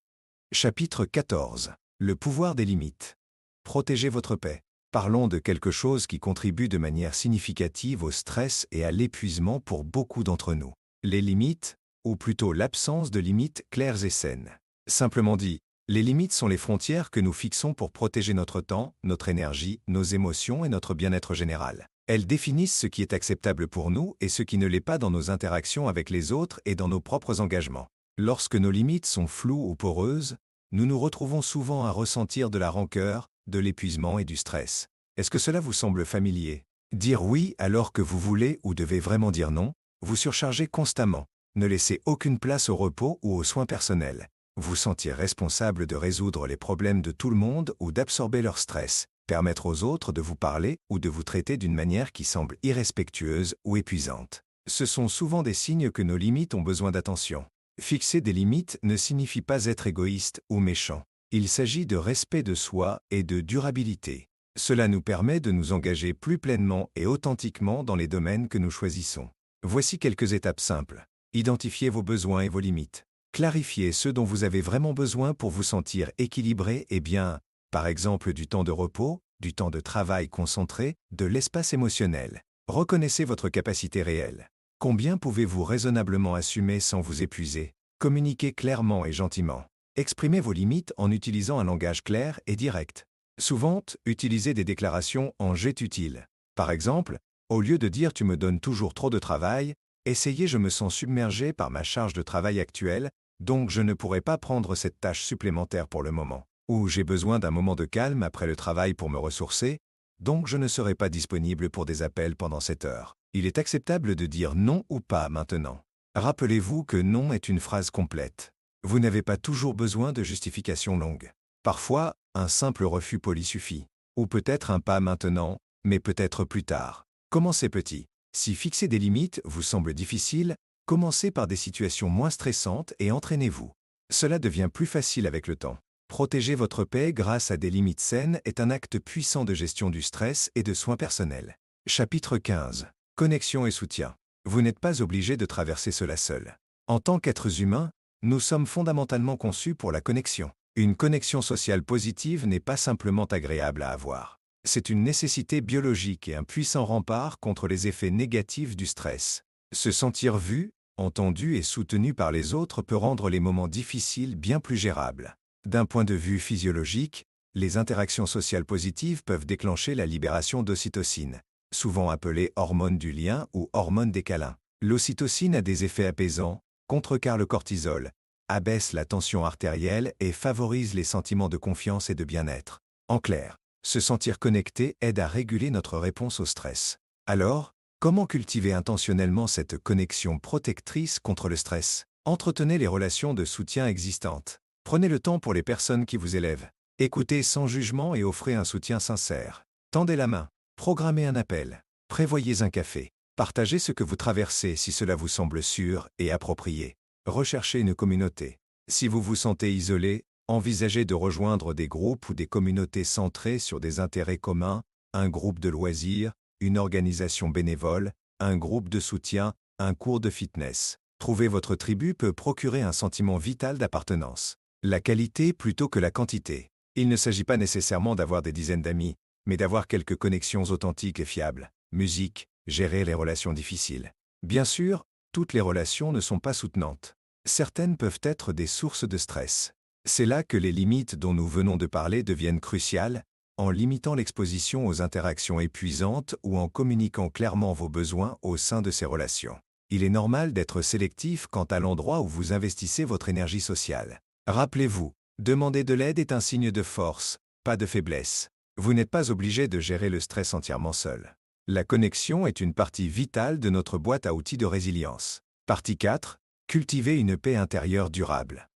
Chapitre 14. Le pouvoir des limites. Protégez votre paix. Parlons de quelque chose qui contribue de manière significative au stress et à l'épuisement pour beaucoup d'entre nous. Les limites, ou plutôt l'absence de limites claires et saines. Simplement dit, les limites sont les frontières que nous fixons pour protéger notre temps, notre énergie, nos émotions et notre bien-être général. Elles définissent ce qui est acceptable pour nous et ce qui ne l'est pas dans nos interactions avec les autres et dans nos propres engagements. Lorsque nos limites sont floues ou poreuses, nous nous retrouvons souvent à ressentir de la rancœur, de l'épuisement et du stress. Est-ce que cela vous semble familier? Dire oui alors que vous voulez ou devez vraiment dire non, vous surchargez constamment. Ne laissez aucune place au repos ou aux soins personnels. Vous sentir responsable de résoudre les problèmes de tout le monde ou d'absorber leur stress, permettre aux autres de vous parler ou de vous traiter d'une manière qui semble irrespectueuse ou épuisante. Ce sont souvent des signes que nos limites ont besoin d'attention. Fixer des limites ne signifie pas être égoïste ou méchant. Il s'agit de respect de soi et de durabilité. Cela nous permet de nous engager plus pleinement et authentiquement dans les domaines que nous choisissons. Voici quelques étapes simples. Identifiez vos besoins et vos limites. Clarifiez ce dont vous avez vraiment besoin pour vous sentir équilibré et bien, par exemple du temps de repos, du temps de travail concentré, de l'espace émotionnel. Reconnaissez votre capacité réelle. Combien pouvez-vous raisonnablement assumer sans vous épuiser? Communiquez clairement et gentiment. Exprimez vos limites en utilisant un langage clair et direct. Souvent, utilisez des déclarations en « j'ai utile ». Par exemple, au lieu de dire « tu me donnes toujours trop de travail », essayez « je me sens submergé par ma charge de travail actuelle, donc je ne pourrai pas prendre cette tâche supplémentaire pour le moment ». Ou « j'ai besoin d'un moment de calme après le travail pour me ressourcer, donc je ne serai pas disponible pour des appels pendant cette heure ». Il est acceptable de dire non ou pas maintenant. Rappelez-vous que non est une phrase complète. Vous n'avez pas toujours besoin de justifications longues. Parfois, un simple refus poli suffit. Ou peut-être un pas maintenant, mais peut-être plus tard. Commencez petit. Si fixer des limites vous semble difficile, commencez par des situations moins stressantes et entraînez-vous. Cela devient plus facile avec le temps. Protéger votre paix grâce à des limites saines est un acte puissant de gestion du stress et de soins personnels. Chapitre 15. Connexion et soutien. Vous n'êtes pas obligé de traverser cela seul. En tant qu'êtres humains, nous sommes fondamentalement conçus pour la connexion. Une connexion sociale positive n'est pas simplement agréable à avoir. C'est une nécessité biologique et un puissant rempart contre les effets négatifs du stress. Se sentir vu, entendu et soutenu par les autres peut rendre les moments difficiles bien plus gérables. D'un point de vue physiologique, les interactions sociales positives peuvent déclencher la libération d'ocytocine, souvent appelée hormone du lien ou hormone des câlins. L'ocytocine a des effets apaisants, contrecarre le cortisol, abaisse la tension artérielle et favorise les sentiments de confiance et de bien-être. En clair, se sentir connecté aide à réguler notre réponse au stress. Alors, comment cultiver intentionnellement cette connexion protectrice contre le stress? Entretenez les relations de soutien existantes. Prenez le temps pour les personnes qui vous élèvent. Écoutez sans jugement et offrez un soutien sincère. Tendez la main. Programmez un appel. Prévoyez un café. Partagez ce que vous traversez si cela vous semble sûr et approprié. Recherchez une communauté. Si vous vous sentez isolé, envisagez de rejoindre des groupes ou des communautés centrées sur des intérêts communs, un groupe de loisirs, une organisation bénévole, un groupe de soutien, un cours de fitness. Trouver votre tribu peut procurer un sentiment vital d'appartenance. La qualité plutôt que la quantité. Il ne s'agit pas nécessairement d'avoir des dizaines d'amis, mais d'avoir quelques connexions authentiques et fiables. Musique, gérer les relations difficiles. Bien sûr, toutes les relations ne sont pas soutenantes. Certaines peuvent être des sources de stress. C'est là que les limites dont nous venons de parler deviennent cruciales, en limitant l'exposition aux interactions épuisantes ou en communiquant clairement vos besoins au sein de ces relations. Il est normal d'être sélectif quant à l'endroit où vous investissez votre énergie sociale. Rappelez-vous, demander de l'aide est un signe de force, pas de faiblesse. Vous n'êtes pas obligé de gérer le stress entièrement seul. La connexion est une partie vitale de notre boîte à outils de résilience. Partie 4. Cultiver une paix intérieure durable.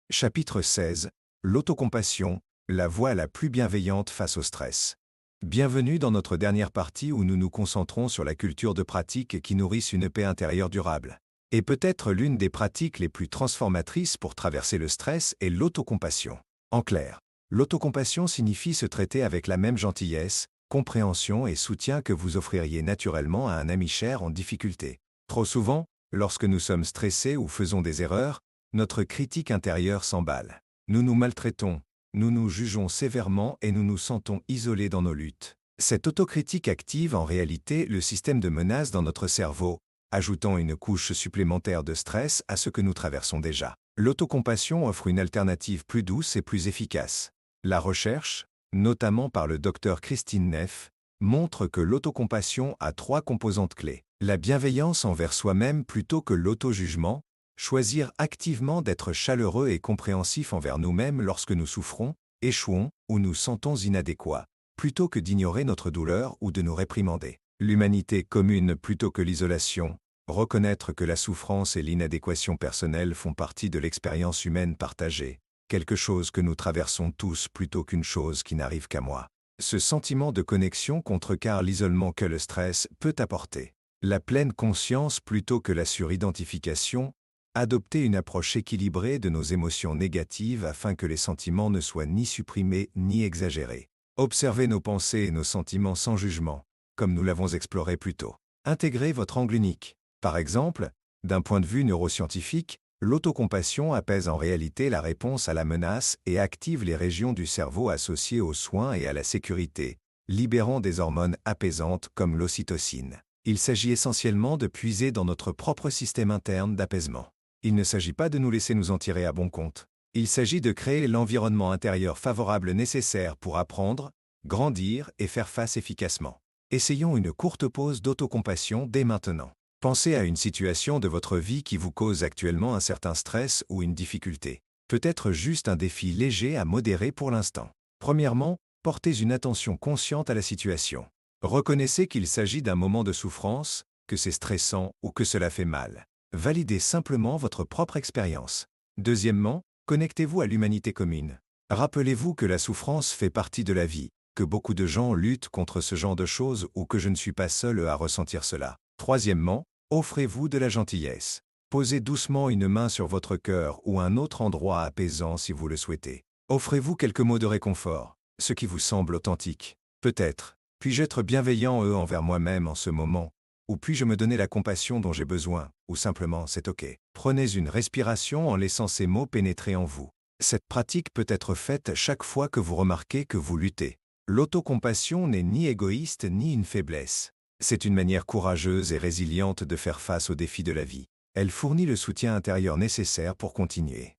Chapitre 16. L'autocompassion, la voie la plus bienveillante face au stress. Bienvenue dans notre dernière partie où nous nous concentrons sur la culture de pratiques qui nourrissent une paix intérieure durable. Et peut-être l'une des pratiques les plus transformatrices pour traverser le stress est l'autocompassion. En clair, l'autocompassion signifie se traiter avec la même gentillesse, compréhension et soutien que vous offririez naturellement à un ami cher en difficulté. Trop souvent, lorsque nous sommes stressés ou faisons des erreurs, notre critique intérieure s'emballe. Nous nous maltraitons, nous nous jugeons sévèrement et nous nous sentons isolés dans nos luttes. Cette autocritique active en réalité le système de menace dans notre cerveau, ajoutant une couche supplémentaire de stress à ce que nous traversons déjà. L'autocompassion offre une alternative plus douce et plus efficace. La recherche, notamment par le docteur Christine Neff, montre que l'autocompassion a 3 composantes clés. La bienveillance envers soi-même plutôt que l'auto-jugement, choisir activement d'être chaleureux et compréhensif envers nous-mêmes lorsque nous souffrons, échouons ou nous sentons inadéquats, plutôt que d'ignorer notre douleur ou de nous réprimander. L'humanité commune plutôt que l'isolation, reconnaître que la souffrance et l'inadéquation personnelle font partie de l'expérience humaine partagée, quelque chose que nous traversons tous plutôt qu'une chose qui n'arrive qu'à moi. Ce sentiment de connexion contrecarre l'isolement que le stress peut apporter. La pleine conscience plutôt que la suridentification, adopter une approche équilibrée de nos émotions négatives afin que les sentiments ne soient ni supprimés ni exagérés. Observez nos pensées et nos sentiments sans jugement, comme nous l'avons exploré plus tôt. Intégrez votre angle unique. Par exemple, d'un point de vue neuroscientifique, l'autocompassion apaise en réalité la réponse à la menace et active les régions du cerveau associées aux soins et à la sécurité, libérant des hormones apaisantes comme l'ocytocine. Il s'agit essentiellement de puiser dans notre propre système interne d'apaisement. Il ne s'agit pas de nous laisser nous en tirer à bon compte. Il s'agit de créer l'environnement intérieur favorable nécessaire pour apprendre, grandir et faire face efficacement. Essayons une courte pause d'autocompassion dès maintenant. Pensez à une situation de votre vie qui vous cause actuellement un certain stress ou une difficulté. Peut-être juste un défi léger à modérer pour l'instant. Premièrement, portez une attention consciente à la situation. Reconnaissez qu'il s'agit d'un moment de souffrance, que c'est stressant ou que cela fait mal. Validez simplement votre propre expérience. Deuxièmement, connectez-vous à l'humanité commune. Rappelez-vous que la souffrance fait partie de la vie, que beaucoup de gens luttent contre ce genre de choses ou que je ne suis pas seul à ressentir cela. Troisièmement, offrez-vous de la gentillesse. Posez doucement une main sur votre cœur ou un autre endroit apaisant si vous le souhaitez. Offrez-vous quelques mots de réconfort, ce qui vous semble authentique. Peut-être, puis-je être bienveillant envers moi-même en ce moment, ou puis-je me donner la compassion dont j'ai besoin, ou simplement c'est ok. Prenez une respiration en laissant ces mots pénétrer en vous. Cette pratique peut être faite chaque fois que vous remarquez que vous luttez. L'autocompassion n'est ni égoïste ni une faiblesse. C'est une manière courageuse et résiliente de faire face aux défis de la vie. Elle fournit le soutien intérieur nécessaire pour continuer.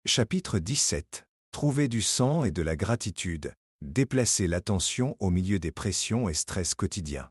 Chapitre 17. Trouver du sens et de la gratitude. Déplacer l'attention au milieu des pressions et stress quotidiens.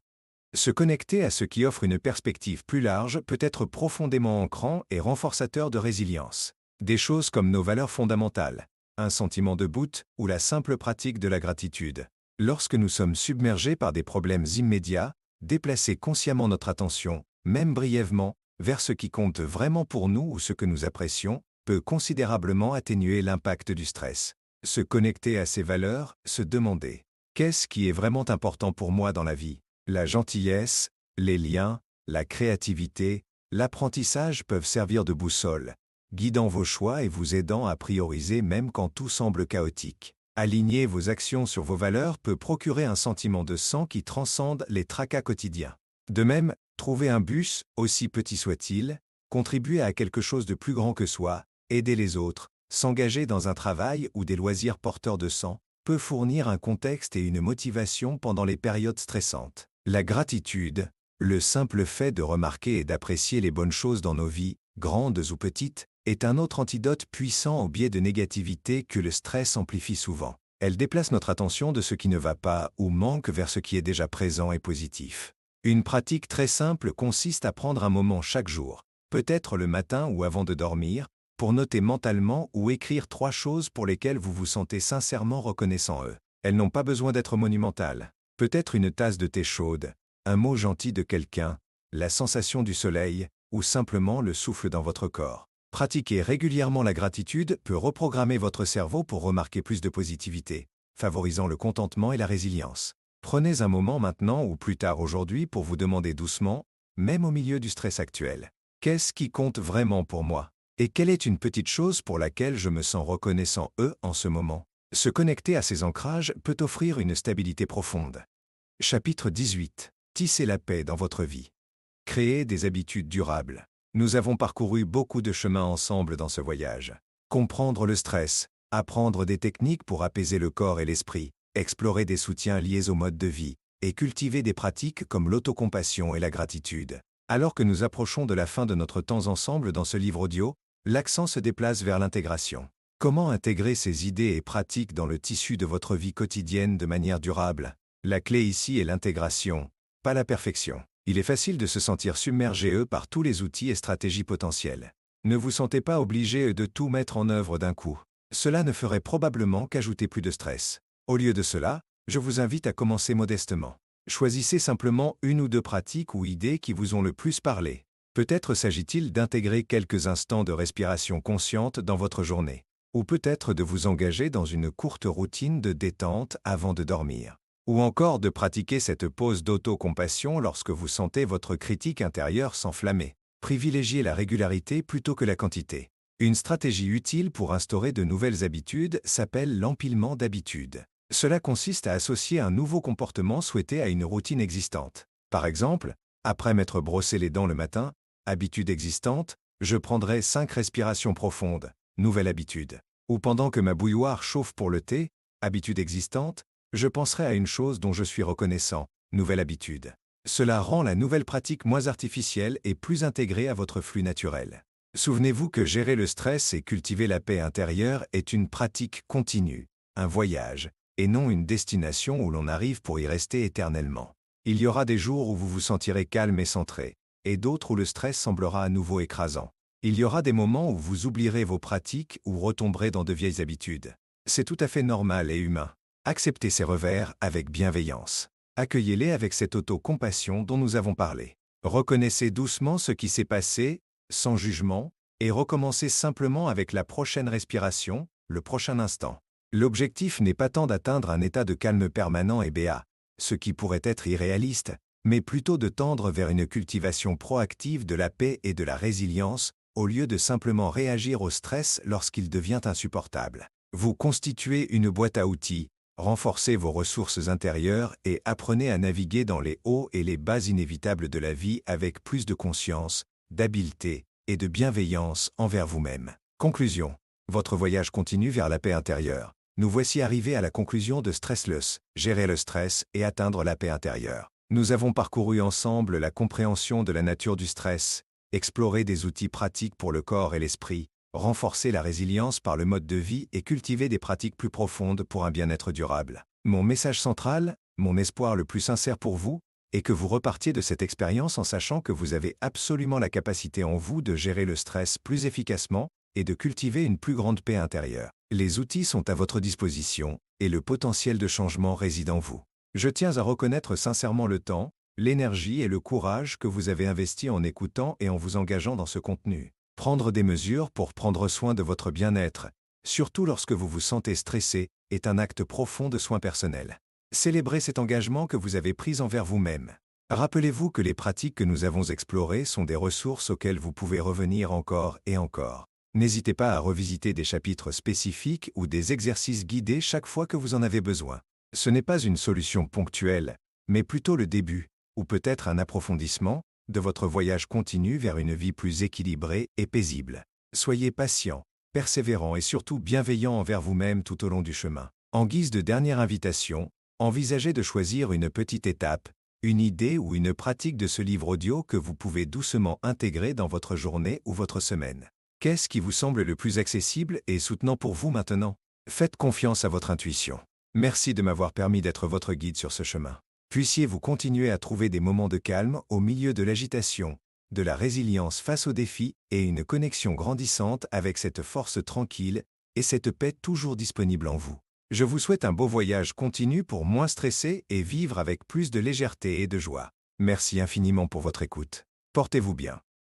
Se connecter à ce qui offre une perspective plus large peut être profondément ancrant et renforçateur de résilience. Des choses comme nos valeurs fondamentales, un sentiment de but ou la simple pratique de la gratitude. Lorsque nous sommes submergés par des problèmes immédiats, déplacer consciemment notre attention, même brièvement, vers ce qui compte vraiment pour nous ou ce que nous apprécions, peut considérablement atténuer l'impact du stress. Se connecter à ces valeurs, se demander « Qu'est-ce qui est vraiment important pour moi dans la vie ?» La gentillesse, les liens, la créativité, l'apprentissage peuvent servir de boussole, guidant vos choix et vous aidant à prioriser même quand tout semble chaotique. Aligner vos actions sur vos valeurs peut procurer un sentiment de sens qui transcende les tracas quotidiens. De même, trouver un bus, aussi petit soit-il, contribuer à quelque chose de plus grand que soi, aider les autres, s'engager dans un travail ou des loisirs porteurs de sens, peut fournir un contexte et une motivation pendant les périodes stressantes. La gratitude, le simple fait de remarquer et d'apprécier les bonnes choses dans nos vies, grandes ou petites, est un autre antidote puissant au biais de négativité que le stress amplifie souvent. Elle déplace notre attention de ce qui ne va pas ou manque vers ce qui est déjà présent et positif. Une pratique très simple consiste à prendre un moment chaque jour, peut-être le matin ou avant de dormir, pour noter mentalement ou écrire 3 choses pour lesquelles vous vous sentez sincèrement reconnaissant eux. Elles n'ont pas besoin d'être monumentales. Peut-être une tasse de thé chaude, un mot gentil de quelqu'un, la sensation du soleil, ou simplement le souffle dans votre corps. Pratiquer régulièrement la gratitude peut reprogrammer votre cerveau pour remarquer plus de positivité, favorisant le contentement et la résilience. Prenez un moment maintenant ou plus tard aujourd'hui pour vous demander doucement, même au milieu du stress actuel, qu'est-ce qui compte vraiment pour moi? Et quelle est une petite chose pour laquelle je me sens reconnaissant en ce moment? Se connecter à ces ancrages peut offrir une stabilité profonde. Chapitre 18. Tissez la paix dans votre vie. Créer des habitudes durables. Nous avons parcouru beaucoup de chemins ensemble dans ce voyage. Comprendre le stress, apprendre des techniques pour apaiser le corps et l'esprit, explorer des soutiens liés au mode de vie, et cultiver des pratiques comme l'autocompassion et la gratitude. Alors que nous approchons de la fin de notre temps ensemble dans ce livre audio, l'accent se déplace vers l'intégration. Comment intégrer ces idées et pratiques dans le tissu de votre vie quotidienne de manière durable? La clé ici est l'intégration, pas la perfection. Il est facile de se sentir submergé par tous les outils et stratégies potentielles. Ne vous sentez pas obligé de tout mettre en œuvre d'un coup. Cela ne ferait probablement qu'ajouter plus de stress. Au lieu de cela, je vous invite à commencer modestement. Choisissez simplement 1 ou 2 pratiques ou idées qui vous ont le plus parlé. Peut-être s'agit-il d'intégrer quelques instants de respiration consciente dans votre journée. Ou peut-être de vous engager dans une courte routine de détente avant de dormir. Ou encore de pratiquer cette pause d'autocompassion lorsque vous sentez votre critique intérieure s'enflammer. Privilégiez la régularité plutôt que la quantité. Une stratégie utile pour instaurer de nouvelles habitudes s'appelle l'empilement d'habitudes. Cela consiste à associer un nouveau comportement souhaité à une routine existante. Par exemple, après m'être brossé les dents le matin, habitude existante, je prendrai 5 respirations profondes, nouvelle habitude. Ou pendant que ma bouilloire chauffe pour le thé, habitude existante, je penserai à une chose dont je suis reconnaissant, nouvelle habitude. Cela rend la nouvelle pratique moins artificielle et plus intégrée à votre flux naturel. Souvenez-vous que gérer le stress et cultiver la paix intérieure est une pratique continue, un voyage, et non une destination où l'on arrive pour y rester éternellement. Il y aura des jours où vous vous sentirez calme et centré, et d'autres où le stress semblera à nouveau écrasant. Il y aura des moments où vous oublierez vos pratiques ou retomberez dans de vieilles habitudes. C'est tout à fait normal et humain. Acceptez ces revers avec bienveillance. Accueillez-les avec cette autocompassion dont nous avons parlé. Reconnaissez doucement ce qui s'est passé, sans jugement, et recommencez simplement avec la prochaine respiration, le prochain instant. L'objectif n'est pas tant d'atteindre un état de calme permanent et béat, ce qui pourrait être irréaliste, mais plutôt de tendre vers une cultivation proactive de la paix et de la résilience, au lieu de simplement réagir au stress lorsqu'il devient insupportable. Vous constituez une boîte à outils, renforcez vos ressources intérieures et apprenez à naviguer dans les hauts et les bas inévitables de la vie avec plus de conscience, d'habileté et de bienveillance envers vous-même. Conclusion. Votre voyage continue vers la paix intérieure. Nous voici arrivés à la conclusion de Stressless, gérer le stress et atteindre la paix intérieure. Nous avons parcouru ensemble la compréhension de la nature du stress, exploré des outils pratiques pour le corps et l'esprit, renforcer la résilience par le mode de vie et cultiver des pratiques plus profondes pour un bien-être durable. Mon message central, mon espoir le plus sincère pour vous, est que vous repartiez de cette expérience en sachant que vous avez absolument la capacité en vous de gérer le stress plus efficacement et de cultiver une plus grande paix intérieure. Les outils sont à votre disposition et le potentiel de changement réside en vous. Je tiens à reconnaître sincèrement le temps, l'énergie et le courage que vous avez investis en écoutant et en vous engageant dans ce contenu. Prendre des mesures pour prendre soin de votre bien-être, surtout lorsque vous vous sentez stressé, est un acte profond de soin personnel. Célébrez cet engagement que vous avez pris envers vous-même. Rappelez-vous que les pratiques que nous avons explorées sont des ressources auxquelles vous pouvez revenir encore et encore. N'hésitez pas à revisiter des chapitres spécifiques ou des exercices guidés chaque fois que vous en avez besoin. Ce n'est pas une solution ponctuelle, mais plutôt le début, ou peut-être un approfondissement, de votre voyage continu vers une vie plus équilibrée et paisible. Soyez patient, persévérant et surtout bienveillant envers vous-même tout au long du chemin. En guise de dernière invitation, envisagez de choisir une petite étape, une idée ou une pratique de ce livre audio que vous pouvez doucement intégrer dans votre journée ou votre semaine. Qu'est-ce qui vous semble le plus accessible et soutenant pour vous maintenant? Faites confiance à votre intuition. Merci de m'avoir permis d'être votre guide sur ce chemin. Puissiez-vous continuer à trouver des moments de calme au milieu de l'agitation, de la résilience face aux défis et une connexion grandissante avec cette force tranquille et cette paix toujours disponible en vous. Je vous souhaite un beau voyage continu pour moins stresser et vivre avec plus de légèreté et de joie. Merci infiniment pour votre écoute. Portez-vous bien.